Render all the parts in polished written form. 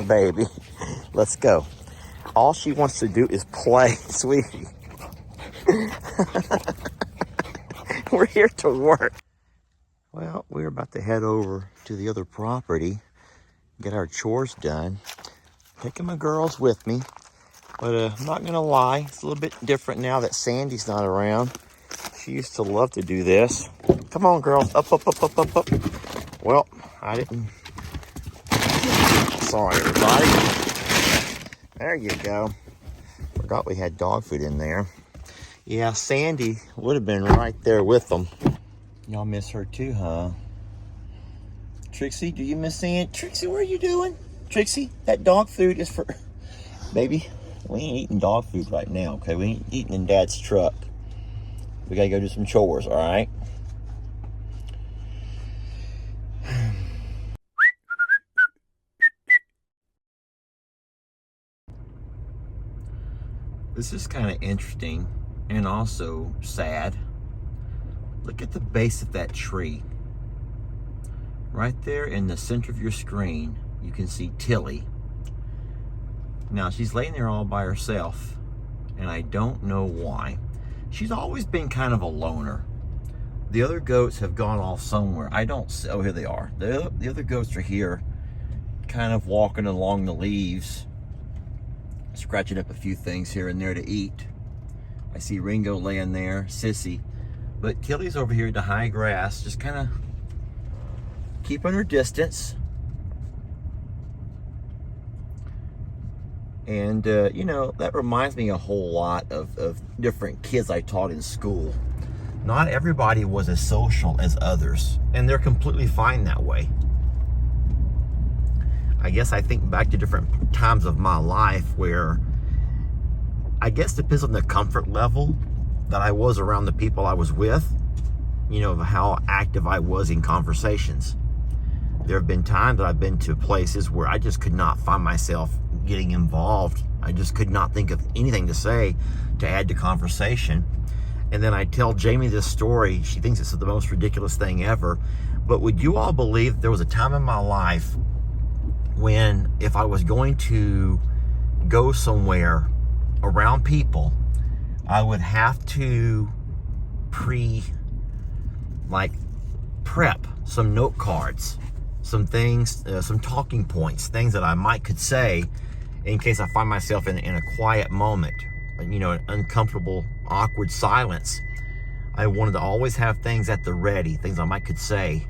baby. Let's go. All she wants to do is play, sweetie. We're here to work. Well, we're about to head over to the other property, get our chores done. Taking my girls with me, but I'm not gonna lie, it's a little bit different now that Sandy's not around. She used to love to do this. Come on, girls, up, up, up, up, up, up. Well, I didn't. Sorry, everybody. There you go. Forgot we had dog food in there. Yeah, Sandy would have been right there with them. Y'all miss her too, huh? Trixie, do you miss Sandy? Trixie, what are you doing? Trixie, that dog food is for... Baby, we ain't eating dog food right now, okay? We ain't eating in Dad's truck. We gotta go do some chores, all right? This is kind of interesting and also sad. Look at the base of that tree. Right there in the center of your screen, you can see Tilly. Now, she's laying there all by herself, and I don't know why. She's always been kind of a loner. The other goats have gone off somewhere. I don't see, oh, here they are. The other goats are here, kind of walking along the leaves, scratching up a few things here and there to eat. I see Ringo laying there, Sissy. But Tilly's over here in the high grass, just kind of keeping her distance. And, you know, that reminds me a whole lot of different kids I taught in school. Not everybody was as social as others, and they're completely fine that way. I guess I think back to different times of my life where I guess it depends on the comfort level that I was around the people I was with, you know, how active I was in conversations. There have been times that I've been to places where I just could not find myself getting involved. I just could not think of anything to say to add to conversation. And then I tell Jamie this story. She thinks it's the most ridiculous thing ever. But would you all believe there was a time in my life when if I was going to go somewhere around people, I would have to prep some note cards, some things, some talking points, things that I could say in case I find myself in a quiet moment, you know, an uncomfortable, awkward silence. I wanted to always have things at the ready, things I could say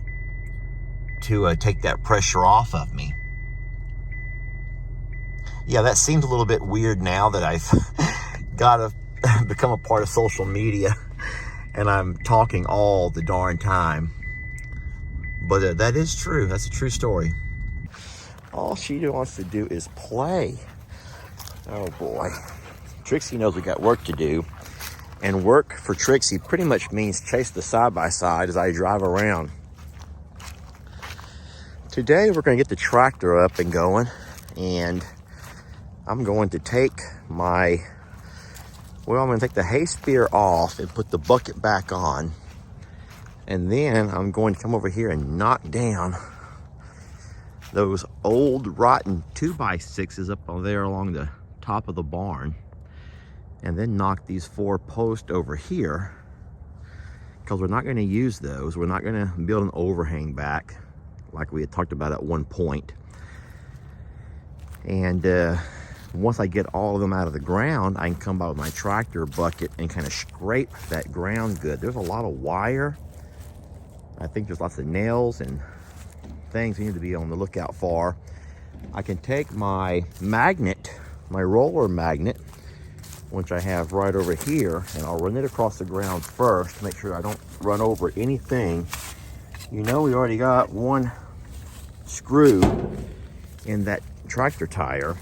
to take that pressure off of me. Yeah, that seems a little bit weird now that I've got to become a part of social media and I'm talking all the darn time. But that is true. That's a true story. All she wants to do is play. Oh boy. Trixie knows we got work to do. And work for Trixie pretty much means chase the side-by-side as I drive around. Today we're going to get the tractor up and going. And I'm going to take I'm going to take the hay spear off and put the bucket back on. And then I'm going to come over here and knock down those old rotten 2x6s up there along the top of the barn. And then knock these 4 posts over here, because we're not going to use those. We're not going to build an overhang back like we had talked about at one point. And once I get all of them out of the ground, I can come by with my tractor bucket and kind of scrape that ground good. There's a lot of wire. I think there's lots of nails and things we need to be on the lookout for. I can take my magnet, my roller magnet, which I have right over here, and I'll run it across the ground first to make sure I don't run over anything. You know, we already got one screw in that tractor tire.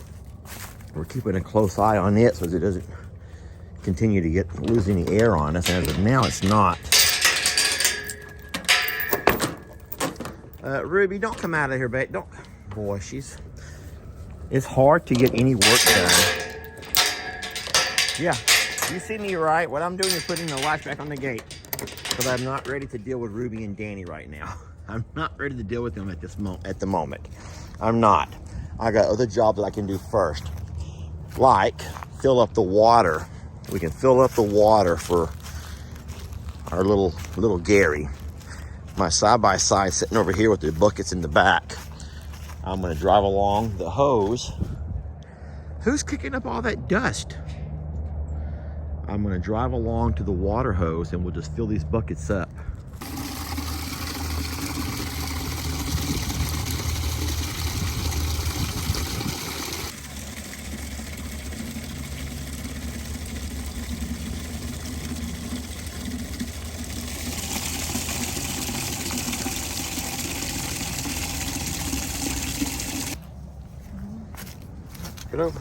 We're keeping a close eye on it so that it doesn't continue to lose any air on us, and as of now it's not. Ruby, don't come out of here, babe. Don't. Boy, it's hard to get any work done. Yeah, you see me right. What I'm doing is putting the latch back on the gate because I'm not ready to deal with Ruby and Danny right now. I'm not ready to deal with them at the moment. I'm not. I got other jobs that I can do first, like fill up the water. We can fill up the water for our little Gary. My side-by-side sitting over here with the buckets in the back. I'm gonna drive along the hose. Who's kicking up all that dust? I'm gonna drive along to the water hose and we'll just fill these buckets up. Get over.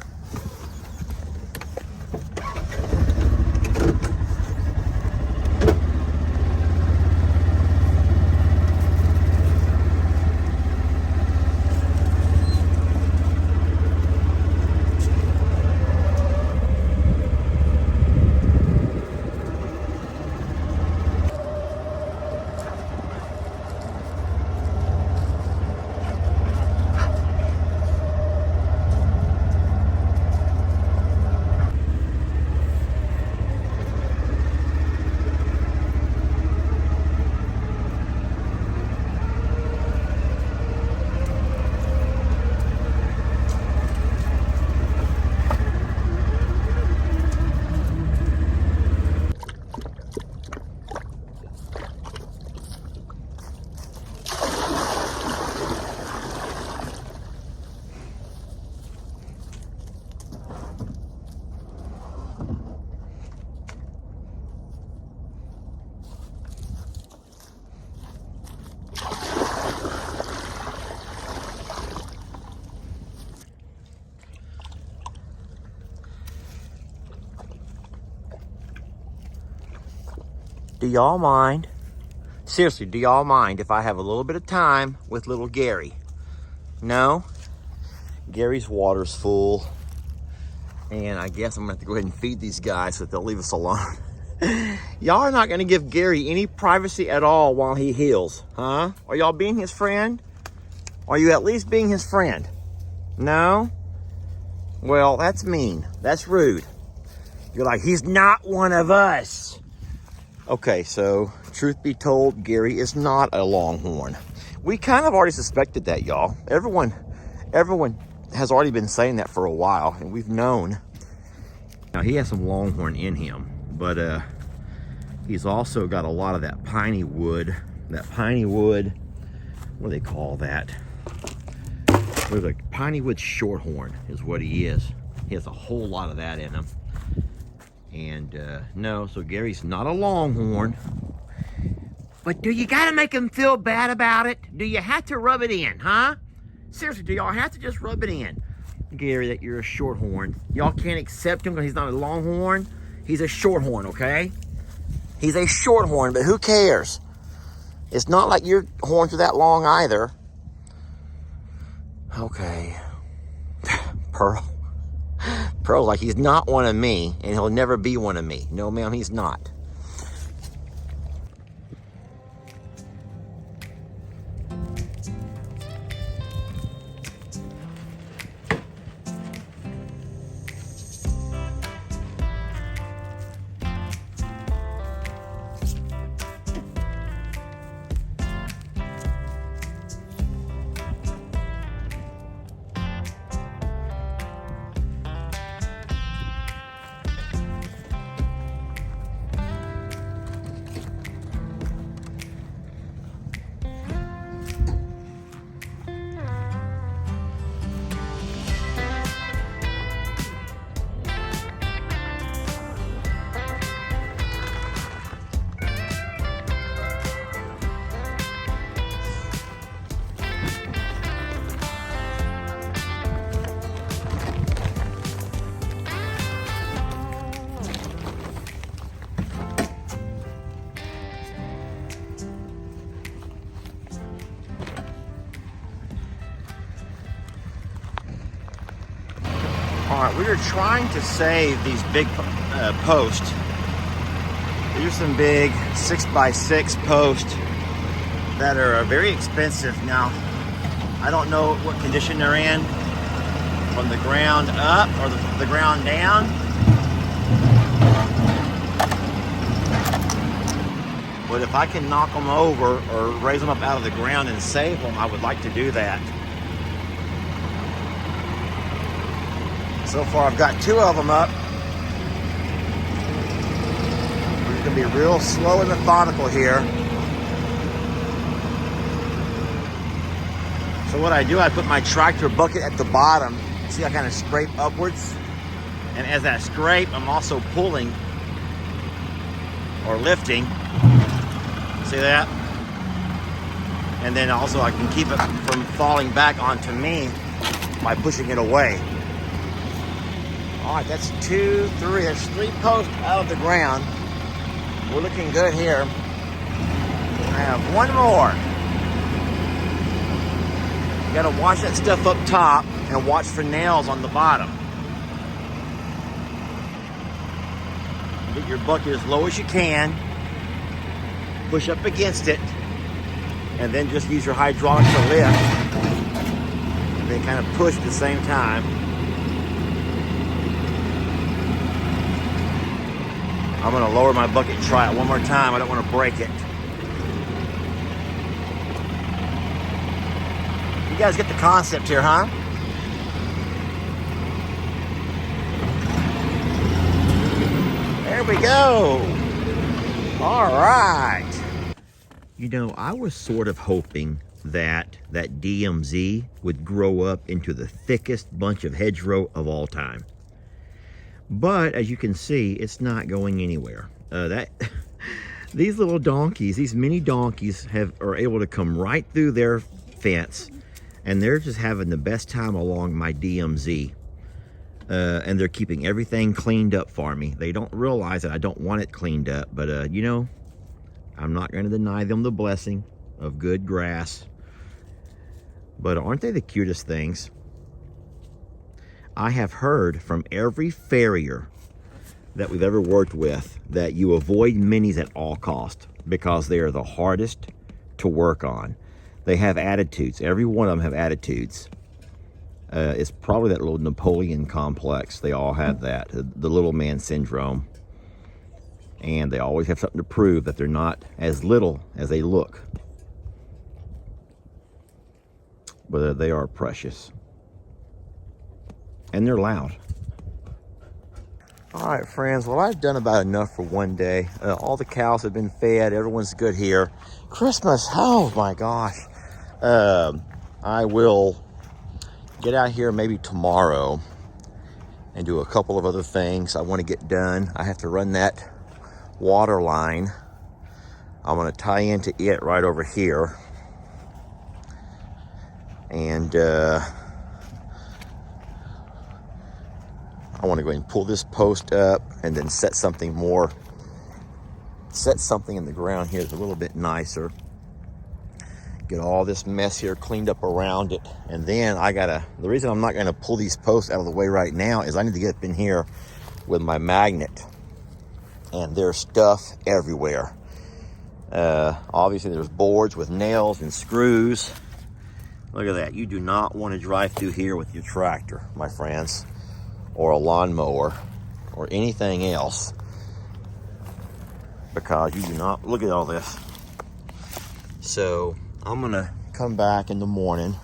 Do y'all mind? Seriously, do y'all mind if I have a little bit of time with little Gary? No? Gary's water's full. And I guess I'm gonna have to go ahead and feed these guys so that they'll leave us alone. Y'all are not gonna give Gary any privacy at all while he heals, huh? Are y'all being his friend? Are you at least being his friend? No? Well, that's mean. That's rude. You're like, he's not one of us. Okay, so truth be told, Gary is not a longhorn. We kind of already suspected that, y'all. Everyone has already been saying that for a while, and we've known. Now, he has some longhorn in him, but he's also got a lot of that piney wood. What do they call that? There's a piney wood shorthorn is what he is. He has a whole lot of that in him. And no, so Gary's not a longhorn. But do you gotta make him feel bad about it? Do you have to rub it in, huh? Seriously, do y'all have to just rub it in? Gary, that you're a shorthorn. Y'all can't accept him because he's not a longhorn. He's a shorthorn, okay? He's a shorthorn, but who cares? It's not like your horns are that long either. Okay. Pearl's like, he's not one of me, and he'll never be one of me. No, ma'am, he's not. All right, we are trying to save these big posts. These are some big 6x6 posts that are very expensive. Now, I don't know what condition they're in. from the ground up or the ground down. But if I can knock them over or raise them up out of the ground and save them, I would like to do that. So far I've got 2 of them up. We're going to be real slow and methodical here. So what I do, I put my tractor bucket at the bottom. See, I kind of scrape upwards. And as I scrape, I'm also pulling or lifting. See that? And then also I can keep it from falling back onto me by pushing it away. All right, that's 2, 3, there's 3 posts out of the ground. We're looking good here. I have 1 more. You gotta watch that stuff up top and watch for nails on the bottom. Get your bucket as low as you can. Push up against it. And then just use your hydraulic to lift. And then kind of push at the same time. I'm gonna lower my bucket and try it one more time. I don't want to break it. You guys get the concept here, huh? There we go. All right. You know, I was sort of hoping that DMZ would grow up into the thickest bunch of hedgerow of all time. But as you can see, it's not going anywhere. These little donkeys, these mini donkeys are able to come right through their fence, and they're just having the best time along my DMZ. And they're keeping everything cleaned up for me. They don't realize that I don't want it cleaned up, but you know, I'm not going to deny them the blessing of good grass. But aren't they the cutest things? I have heard from every farrier that we've ever worked with that you avoid minis at all cost because they are the hardest to work on. They have attitudes. Every one of them have attitudes. It's probably that little Napoleon complex. They all have that, the little man syndrome. And they always have something to prove that they're not as little as they look. But they are precious. And they're loud. All right, friends. Well, I've done about enough for one day. All the cows have been fed. Everyone's good here. Christmas. Oh, my gosh. I will get out here maybe tomorrow and do a couple of other things I want to get done. I have to run that water line. I'm going to tie into it right over here. And I want to go ahead and pull this post up and then set something in the ground here that's a little bit nicer. Get all this mess here cleaned up around it. And then the reason I'm not going to pull these posts out of the way right now is I need to get up in here with my magnet. And there's stuff everywhere. Obviously there's boards with nails and screws. Look at that. You do not want to drive through here with your tractor, my friends, or a lawnmower, or anything else, because you do not, look at all this. So I'm gonna come back in the morning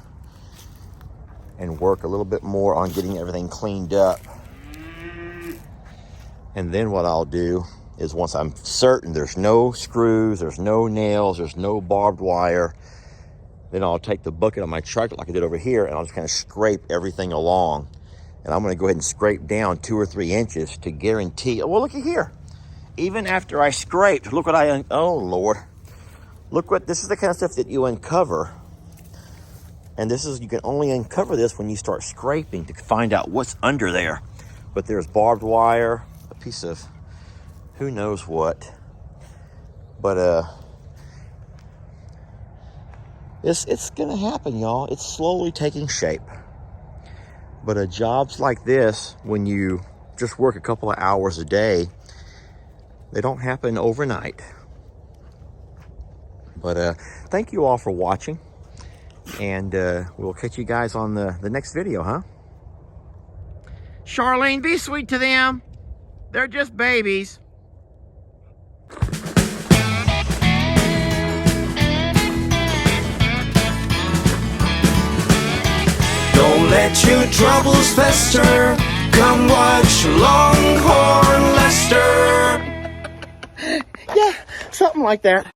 and work a little bit more on getting everything cleaned up. And then what I'll do is, once I'm certain there's no screws, there's no nails, there's no barbed wire, then I'll take the bucket on my tractor like I did over here, and I'll just kind of scrape everything along. And I'm going to go ahead and scrape down 2 or 3 inches to guarantee. Well, look at here. Even after I scraped, look what oh Lord. Look what, this is the kind of stuff that you uncover. And you can only uncover this when you start scraping to find out what's under there. But there's barbed wire, a piece of who knows what. But it's gonna happen, y'all. It's slowly taking shape. But jobs like this, when you just work a couple of hours a day, they don't happen overnight. But thank you all for watching, and we'll catch you guys on the next video, huh? Charlene, be sweet to them. They're just babies. Don't let your troubles fester. Come watch Longhorn Lester. Yeah, something like that.